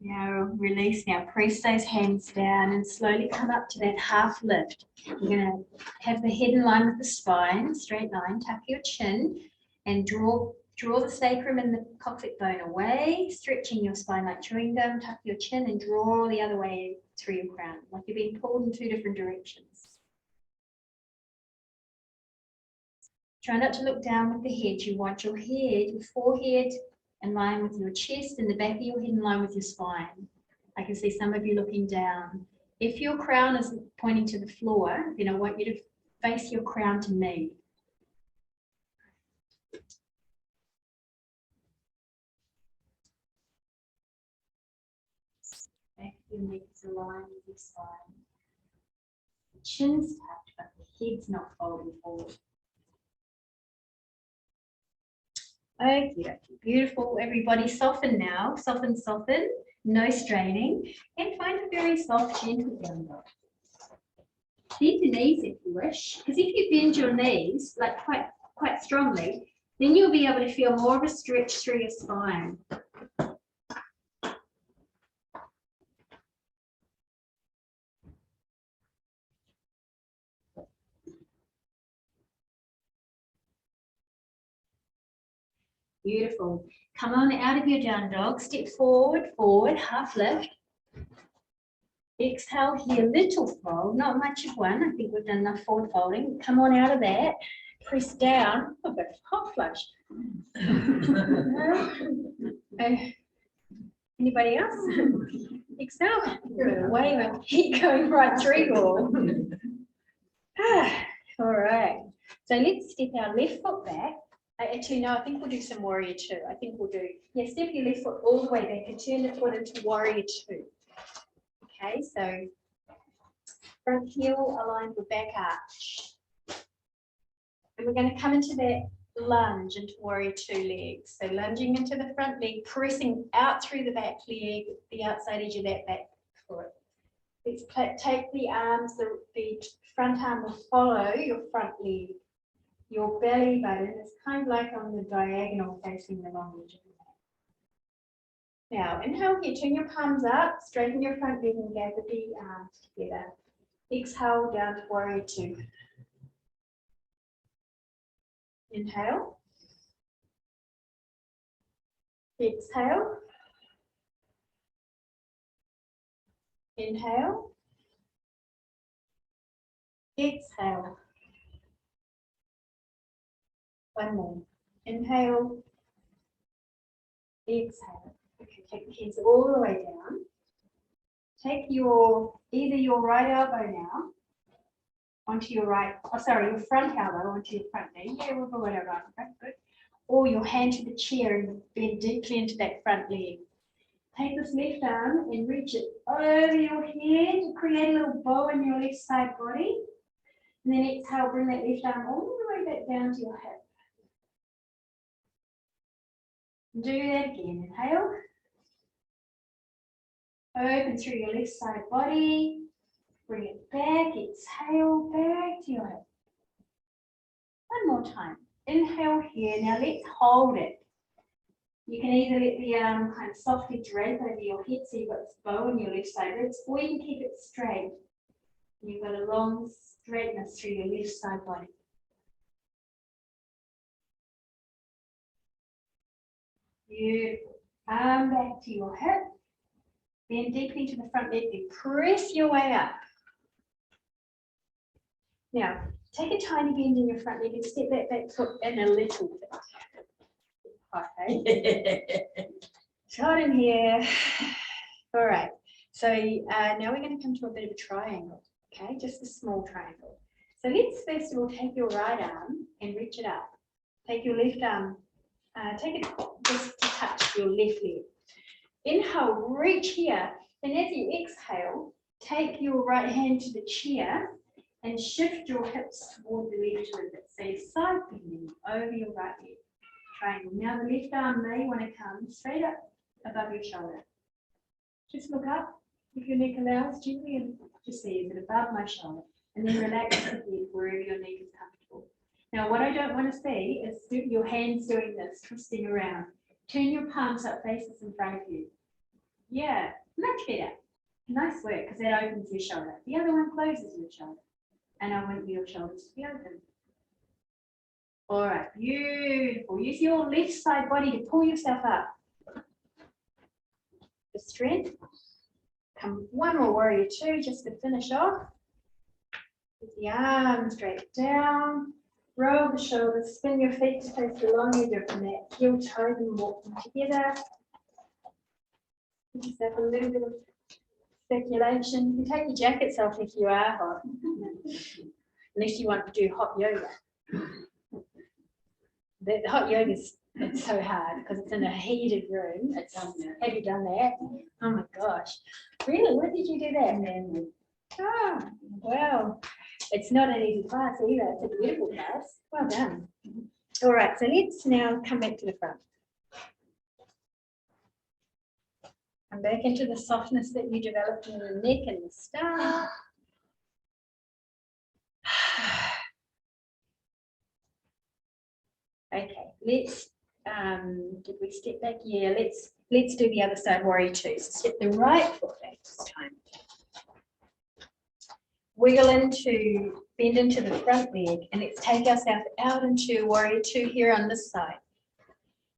Now release, now press those hands down and slowly come up to that half lift. You're going to have the head in line with the spine, straight line, tuck your chin and draw the sacrum and the coccyx bone away, stretching your spine like chewing gum, tuck your chin and draw the other way through your crown, like you're being pulled in two different directions. Try not to look down with the head. You want your head, your forehead in line with your chest and the back of your head in line with your spine. I can see some of you looking down. If your crown is pointing to the floor, then I want you to face your crown to me. Back of your neck is aligned with your spine. The chin's tucked, but the head's not folding forward. Okay, beautiful. Everybody soften now. Soften, soften. No straining. And find a very soft, gentle down dog. Bend the knees if you wish. Because if you bend your knees like quite strongly, then you'll be able to feel more of a stretch through your spine. Beautiful. Come on out of your down dog. Step forward, forward, half lift. Exhale here, little fold, not much of one. I think we've done enough forward folding. Come on out of that. Press down. Oh, but hot flush. Anybody else? Exhale. Good. Wave and keep going right through you all. All right. So let's step our left foot back. Actually, no, I think we'll do some warrior two. I think we'll do, yeah, step your left foot all the way back and turn the foot into warrior two. Okay, so front heel aligned with back arch. And we're going to come into that lunge into warrior two legs. So lunging into the front leg, pressing out through the back leg, the outside edge of that back foot. Let's take the arms, the front arm will follow your front leg. Your belly button is kind of like on the diagonal facing the long edge of the mat. Now, inhale here, turn your palms up, straighten your front leg and gather the arms together. Exhale down to warrior two. Inhale. Exhale. Inhale. Exhale. One more. Inhale. Exhale. Okay, take the hands all the way down. Take either your right elbow now onto your right, your front elbow onto your front knee. Yeah, we'll go whatever. Okay, good. Or your hand to the chair and bend deeply into that front leg. Take this left arm and reach it over your head. Create a little bow in your left side body. And then exhale, bring that left arm all the way back down to your hip. Do that again. Inhale. Open through your left side body. Bring it back. Exhale, back to your hip. One more time. Inhale here. Now let's hold it. You can either let the arm kind of softly drape over your head so you've got this bow in your left side ribs, or you can keep it straight. You've got a long straightness through your left side body. Beautiful. Arm back to your hip. Bend deeply into the front leg. Then press your way up. Now, take a tiny bend in your front leg and step that back foot in a little bit. Okay. Short in here. All right. So now we're going to come to a bit of a triangle. Okay, just a small triangle. So let's first of all take your right arm and reach it up. Take your left arm. Take it just to touch your left leg. Inhale, reach here. And as you exhale, take your right hand to the chair and shift your hips toward the left a little bit. So you're side bending over your right leg. Triangle. Now the left arm may want to come straight up above your shoulder. Just look up if your neck allows gently and just see, is it above my shoulder? And then relax the head wherever your neck is comfortable. Now what I don't want to see is your hands doing this, twisting around. Turn your palms up, faces in front of you. Yeah, much better. Nice work, because that opens your shoulder. The other one closes your shoulder. And I want your shoulders to be open. All right, beautiful. Use your left side body to pull yourself up. For strength. Come one more warrior two just to finish off. With the arms straight down. Roll the shoulders, spin your feet to face the long edge of the mat. Heel toes and walk them together. Just have a little bit of circulation. You can take your jackets off if you are hot. Unless you want to do hot yoga. The hot yoga is so hard because it's in a heated room. Have you done that? Oh my gosh. Really? When did you do that? Oh, wow. It's not an easy class either. It's a beautiful class. Well done. All right, so let's now come back to the front. Come back into the softness that you developed in the neck and the start. Okay, let's did we step back? Yeah, let's do the other side, warrior two. So step the right foot back this time. Wiggle into, bend into the front leg, and let's take ourselves out into warrior two here on this side.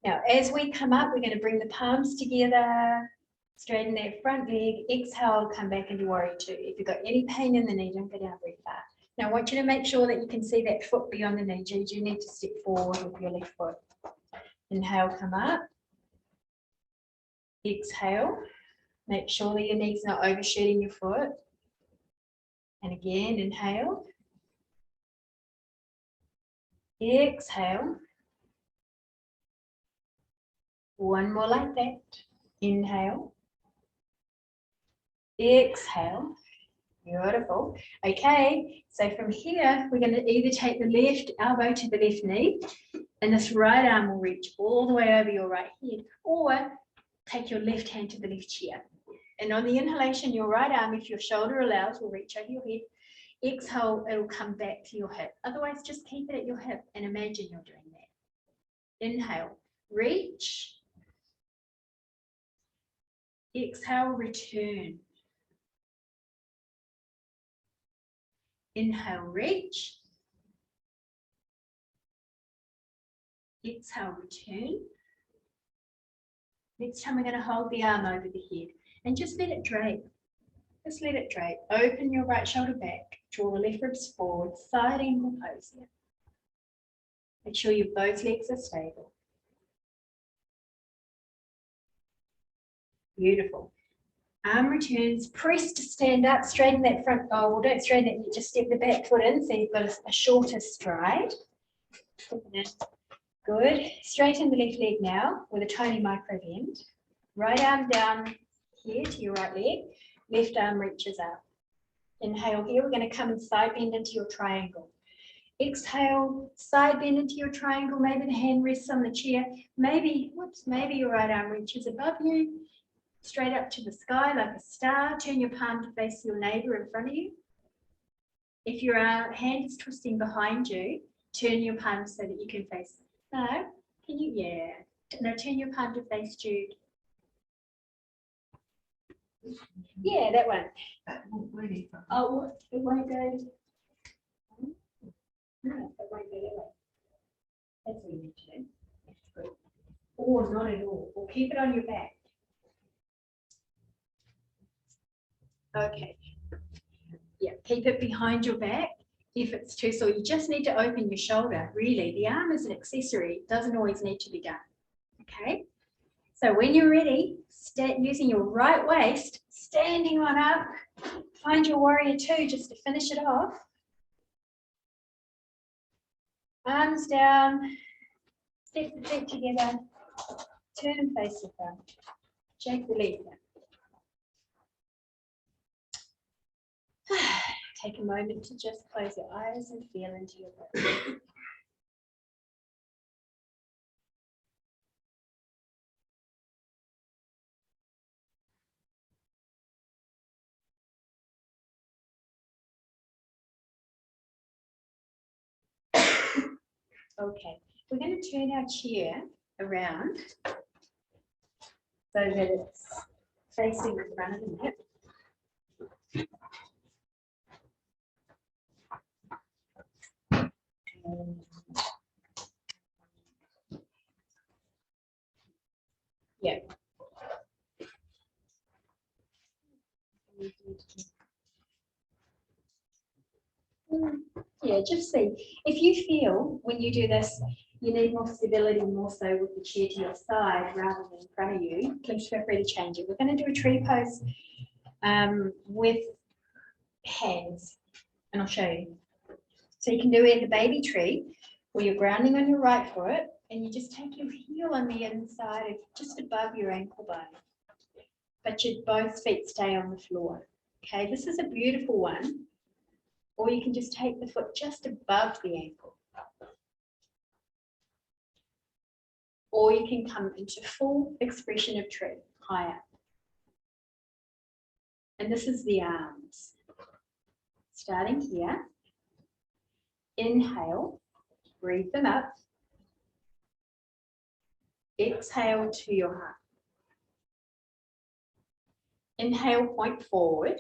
Now, as we come up, we're going to bring the palms together, Straighten that front leg. Exhale, come back into warrior two. If you've got any pain in the knee, don't go down very far. Now I want you to make sure that you can see that foot beyond the knee. You do need to step forward with your left foot. Inhale, come up. Exhale. Make sure that your knee's not overshooting your foot. And again, inhale. Exhale. One more like that. Inhale. Exhale. Beautiful. Okay, so from here, we're going to either take the left elbow to the left knee, and this right arm will reach all the way over your right head, or take your left hand to the left chair. And on the inhalation, your right arm, if your shoulder allows, will reach over your head. Exhale, it'll come back to your hip. Otherwise, just keep it at your hip and imagine you're doing that. Inhale, reach. Exhale, return. Inhale, reach. Exhale, return. Next time we're going to hold the arm over the head and just let it drape. Just let it drape. Open your right shoulder back. Draw the left ribs forward. Side angle pose here. Make sure your both legs are stable. Beautiful. Arm returns. Press to stand up. Straighten that front. Oh, well, don't straighten it. You just step the back foot in so you've got a shorter stride. Good. Straighten the left leg now with a tiny micro bend. Right arm down here to your right leg. Left arm reaches up. Inhale here. We're going to come and side bend into your triangle. Exhale, side bend into your triangle. Maybe the hand rests on the chair. Maybe your right arm reaches above you. Straight up to the sky like a star. Turn your palm to face your neighbor in front of you. If your hand is twisting behind you, turn your palm so that you can face. No, can you? Yeah. No, turn your palm to face Jude. Yeah, that one. Oh, it won't go. No, it won't go that way. That's what you need to do. Good. Or not at all. Or keep it on your back. Okay. Yeah, keep it behind your back. If it's too sore, you just need to open your shoulder. Really, the arm is an accessory. It doesn't always need to be done. Okay. So when you're ready, using your right waist, standing on up, find your warrior two just to finish it off. Arms down, step the feet together, turn and face the front. Shake the leg down. Take a moment to just close your eyes and feel into your breath. Okay, we're going to turn our chair around so that it's facing the front of the hip. Yeah. Yeah, just see. If you feel when you do this, you need more stability, more so with the chair to your side rather than in front of you, please feel free to change it. We're going to do a tree pose with hands, and I'll show you. So you can do it in the baby tree, where you're grounding on your right foot, and you just take your heel on the inside, of just above your ankle bone, but your both feet stay on the floor. Okay, this is a beautiful one. Or you can just take the foot just above the ankle. Or you can come into full expression of tree, higher. And this is the arms. Starting here. Inhale, breathe them up. Exhale to your heart. Inhale, point forward.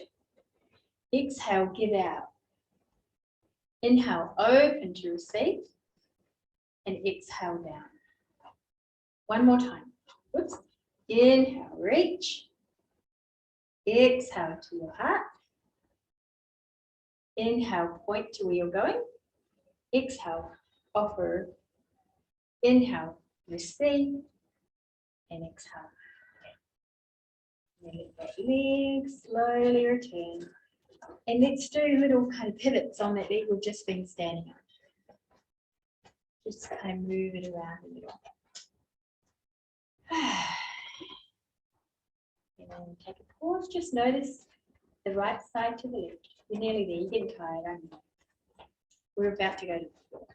Exhale, give out. Inhale, open to receive, and exhale down. One more time. Oops. Inhale, reach. Exhale to your heart. Inhale, point to where you're going. Exhale, offer. Inhale, receive. And exhale. And let that leg slowly return. And let's do little kind of pivots on that leg we've just been standing on. Just kind of move it around a little. And then take a pause. Just notice the right side to the left. You're nearly there. You're getting tired, aren't you? We're about to go to the floor.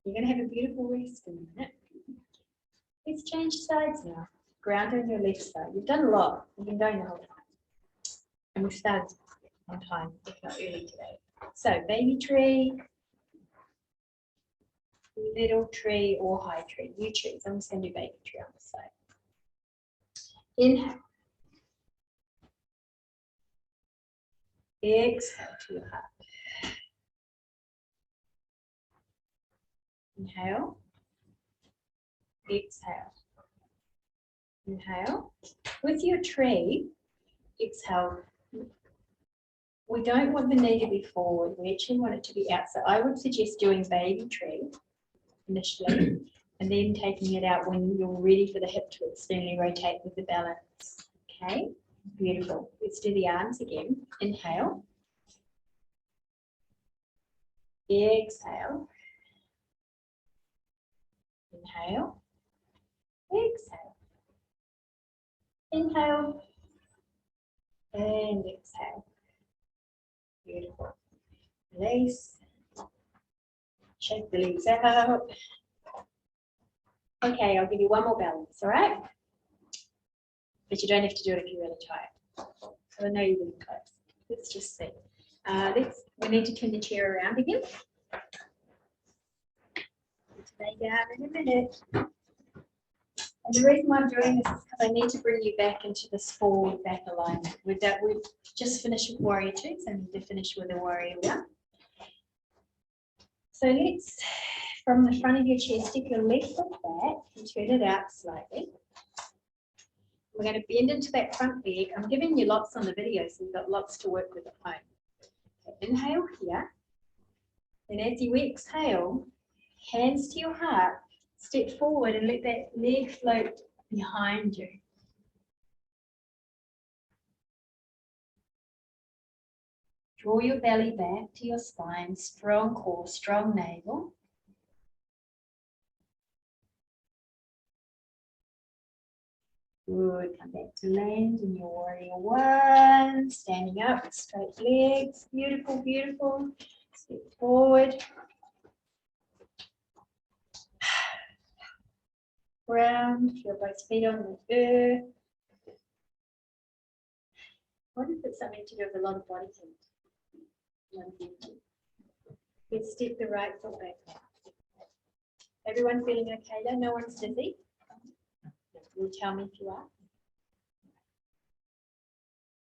You're going to have a beautiful rest in a minute. Let's change sides now. Ground on your left side. You've done a lot. You've been going the whole time. And we started on time, if not early today. So, baby tree, little tree, or high tree. You choose. I'm just going to do baby tree on this side. Inhale. Exhale to your heart. Inhale. Exhale. Inhale. With your tree, exhale. We don't want the knee to be forward. We actually want it to be out. So I would suggest doing baby tree initially, and then taking it out when you're ready for the hip to externally rotate with the balance. Okay, beautiful. Let's do the arms again. Inhale. Exhale. Inhale. Exhale. Inhale. And exhale. Beautiful. Release. Shake the legs out. Okay, I'll give you one more balance, all right? But you don't have to do it if you're really tired. So I know you're really close. Let's just see. We need to turn the chair around again. Let's lay down in a minute. And the reason why I'm doing this is because I need to bring you back into this forward back alignment. We've just finished with warrior two, so I need to finish with a warrior one. So let's, from the front of your chest, stick your left foot back and turn it out slightly. We're going to bend into that front leg. I'm giving you lots on the video, so you've got lots to work with at home. Okay, inhale here. And as you exhale, hands to your heart, step forward and let that leg float behind you. Draw your belly back to your spine, strong core, strong navel. Good, come back to land in your warrior one, standing up, straight legs, beautiful, beautiful. Step forward. Ground, feel both feet on the earth. What if it's something to do with a lot of body heat? Let's step the right foot back. Everyone feeling okay though? No one's dizzy? Will you tell me if you are?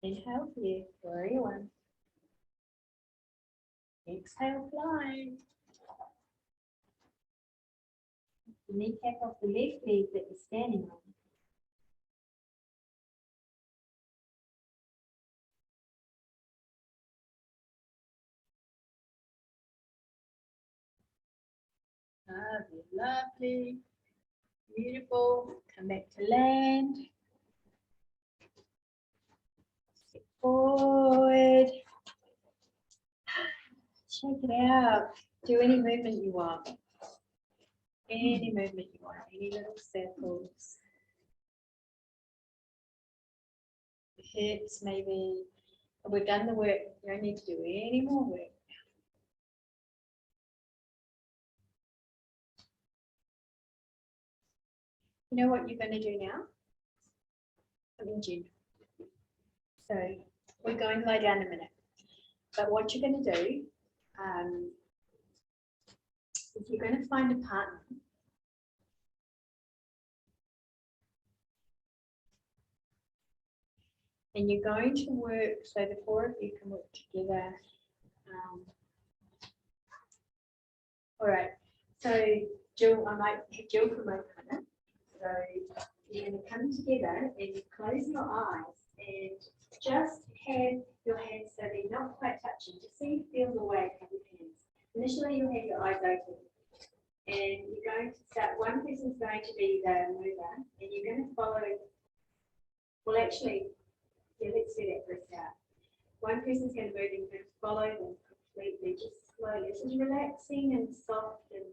Inhale here, warrior one. Exhale, fly. The kneecap of the left leg that you're standing on. Lovely. Beautiful. Come back to land. Step forward. Shake it out. Do any movement you want. Any movement you want. Any little circles. The hips maybe. We've done the work. You don't need to do any more work. You know what you're going to do now? Something gentle. So we're going to lie down in a minute. But what you're going to do is you're going to find a partner. And you're going to work, so the four of you can work together. All right, so Jill, I might have Jill for my partner. So you're going to come together and close your eyes and just have your hands so they're not quite touching. Just see, feel the weight of your hands. Initially, you'll have your eyes open. And you're going to start, one person's going to be the mover, and you're going to follow, well actually, yeah, let's do that for a start. One person's going to move and you're going to follow them completely, just slowly. This is relaxing and soft, and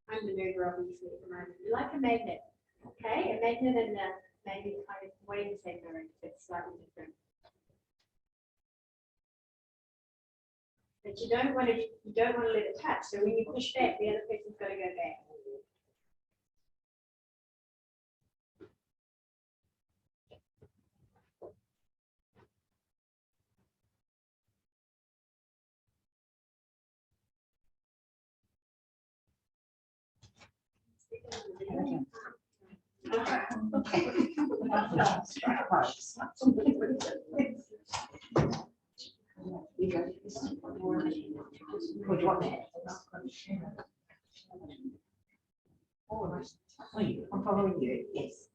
I'm the mover obviously at the moment. You're like a magnet, okay? A magnet in the maybe kind of way to say no, it's slightly different. But you don't want to let it touch. So when you push back, the other person's got to go back. I'm following you, yes.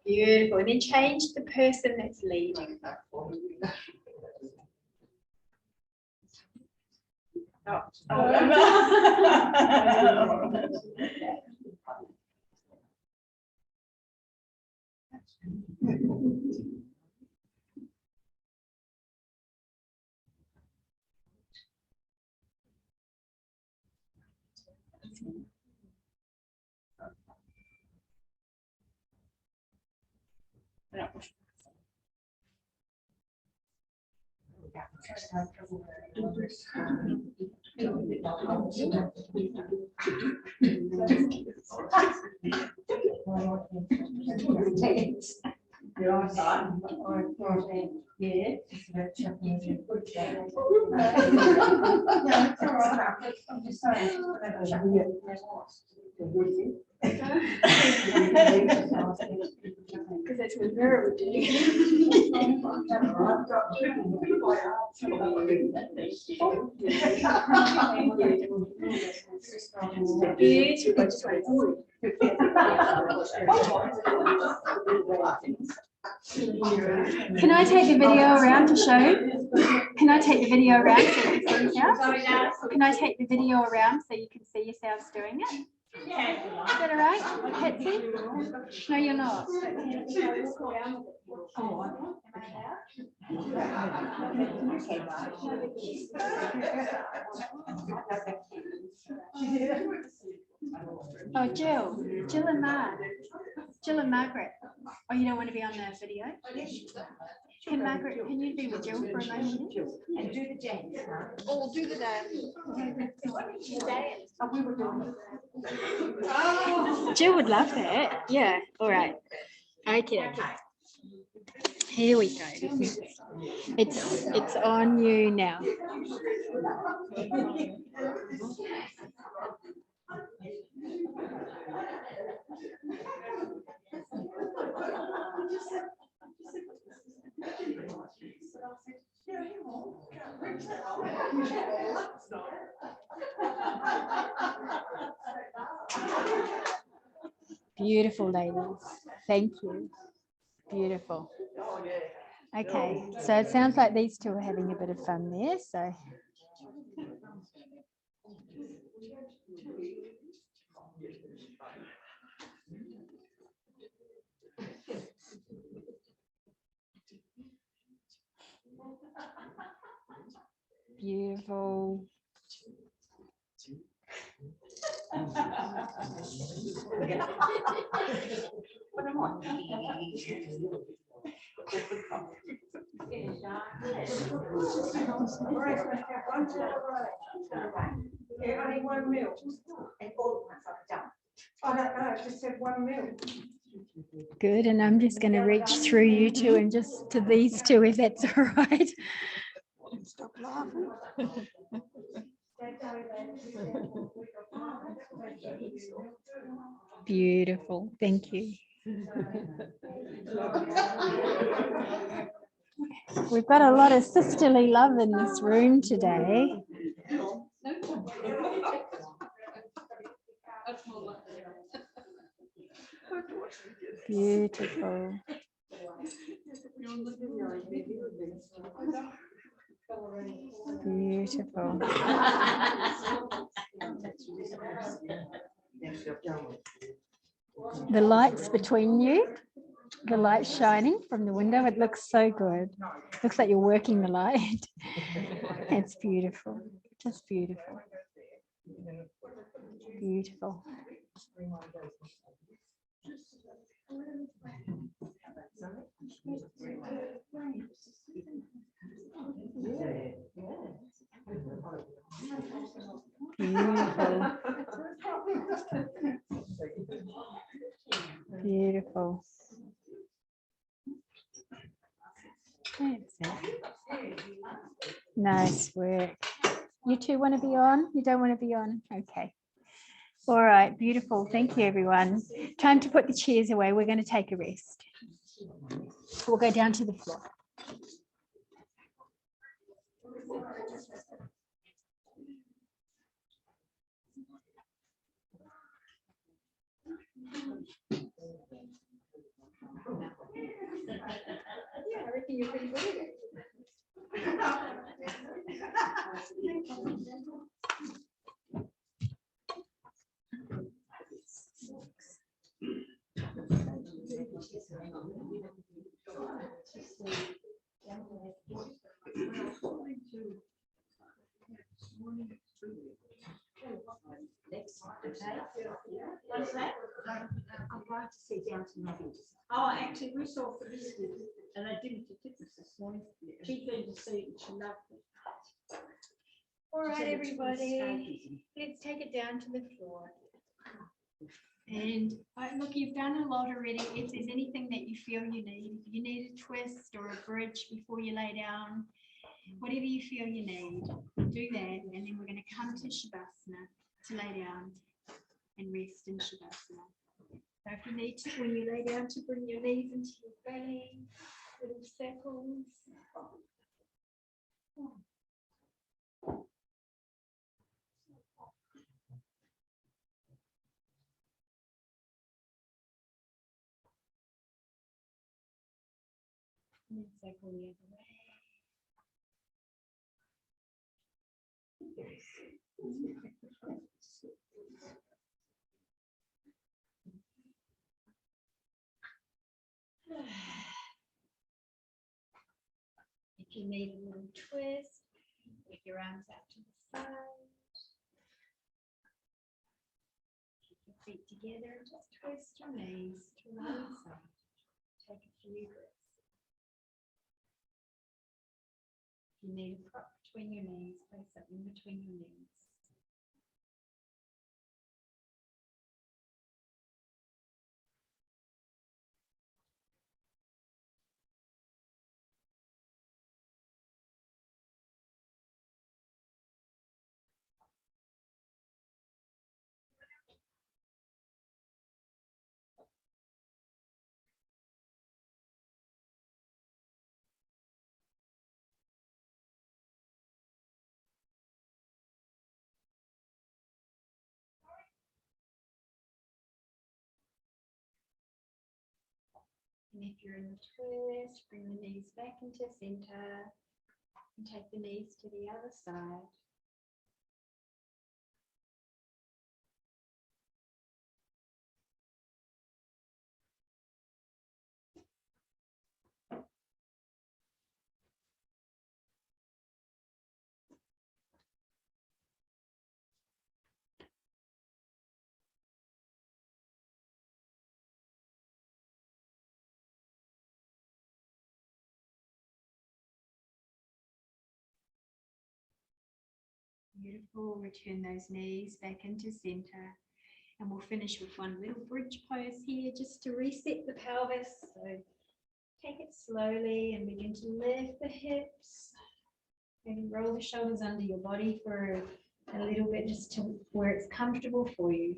Beautiful. And then change the person that's leading. You're on side. Yeah. I'm just saying. Because that's what Vera would do. Can I take the video around to show? Can I take the video around so you can see yourselves? Can I take the video around so you can see yourselves doing it? Is that all right, Patsy? No, you're not. Oh, Jill and Margaret. Oh, you don't want to be on the video? Can Margaret, can you be with Jill for a moment? And do the dance, huh? Oh, do the dance. Jill would love that. Yeah, all right. Okay. Here we go. It's on you now. Beautiful, ladies. Thank you. Beautiful. Okay, so it sounds like these two are having a bit of fun there. So. Beautiful. Yeah, only 1 mil. And all at once I don't. I don't know, it just said 1 mil. Good, and I'm just going to reach through you two and just to these two, if that's all right. Stop laughing. Beautiful, thank you. We've got a lot of sisterly love in this room today. Beautiful. Beautiful. The lights between you, the light shining from the window, it looks so good. Looks like you're working the light. It's beautiful, just beautiful. Beautiful. Beautiful. Beautiful. That's it. Nice work. You two want to be on? You don't want to be on? Okay. All right, beautiful. Thank you, everyone. Time to put the chairs away. We're going to take a rest. We'll go down to the floor. Yeah, I reckon you're pretty good at it. What's that? I'd like to see down to nothing. Oh, actually, we saw Felicity and I didn't get this morning. She came to see it. She loved it. All She right, said it's everybody, escapism. let's take it down to the floor. And look, you've done a lot already. If there's anything that you feel you need, if you need a twist or a bridge before you lay down, whatever you feel you need, do that. And then we're going to come to Shavasana to lay down and rest in Shavasana. So if you need to, when you lay down, to bring your knees into your belly, little circles. And then circle the other way. If you need a little twist, with your arms out to the side. Keep your feet together and just twist your knees to one side. Take a few breaths. If you need a prop between your knees, place something between your knees. And if you're in the twist, bring the knees back into center and take the knees to the other side. Beautiful. Return those knees back into center. And we'll finish with one little bridge pose here just to reset the pelvis. So take it slowly and begin to lift the hips. Maybe roll the shoulders under your body for a little bit just to where it's comfortable for you.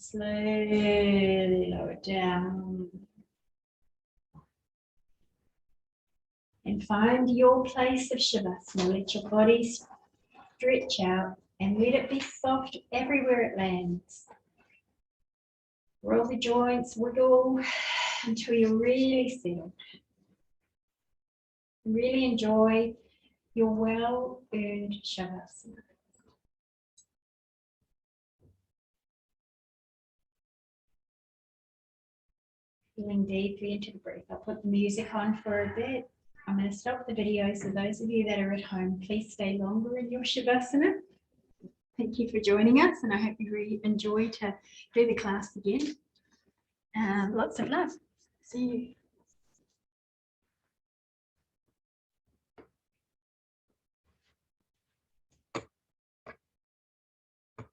Slowly lower it down. And find your place of Shavasana. Let your body stretch out and let it be soft everywhere it lands. Roll the joints, wiggle until you're really settled. Really enjoy your well-earned Shavasana. Feeling deeply into the breath. I'll put the music on for a bit. I'm going to stop the video, so those of you that are at home, please stay longer in your Shavasana. Thank you for joining us, and I hope you really enjoy to do the class again. Lots of love. See you.